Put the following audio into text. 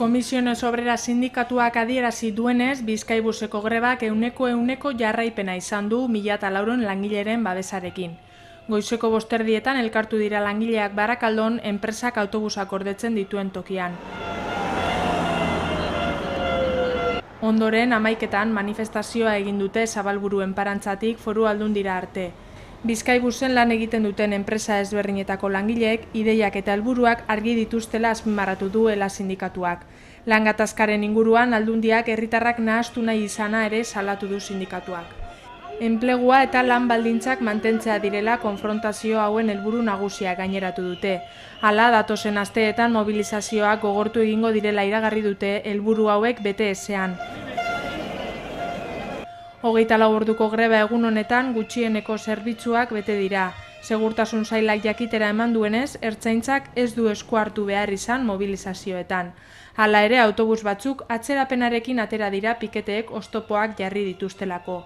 Comisiones Obreras sindikatuak adierazi duenez, Bizkaibuseko grebak ehuneko jarraipena izan du 1004 langileren babesarekin. Goizeko 5:00 elkartu dira langileak Barakaldon enpresak autobusak gordetzen dituen tokian. Ondoren 11:00 manifestazioa egin dute Zabalburu enparantzatik Foru Aldundira arte. Bizkaibusen lan egiten duten enpresa ezberdinetako langileek ideiak eta helburuak argi dituztela azpimarratu duela sindikatuak. Lan gatazkaren inguruan Aldundiak herritarrak nahastu nahi izana ere salatu du sindikatuak. Enplegua eta lan baldintzak mantentzea direla konfrontazio hauen helburu nagusia gaineratu dute. Hala, datozen asteetan mobilizazioak gogortu egingo direla iragarri dute helburu hauek bete ezean. 24 orduko greba egun honetan gutxieneko zerbitzuak bete dira. Segurtasun sailak jakitera eman duenez, ertzaintzak ez du esku hartu behar izan mobilizazioetan. Hala ere, autobus batzuk atzerapenarekin atera dira piketeek oztopoak jarri dituztelako.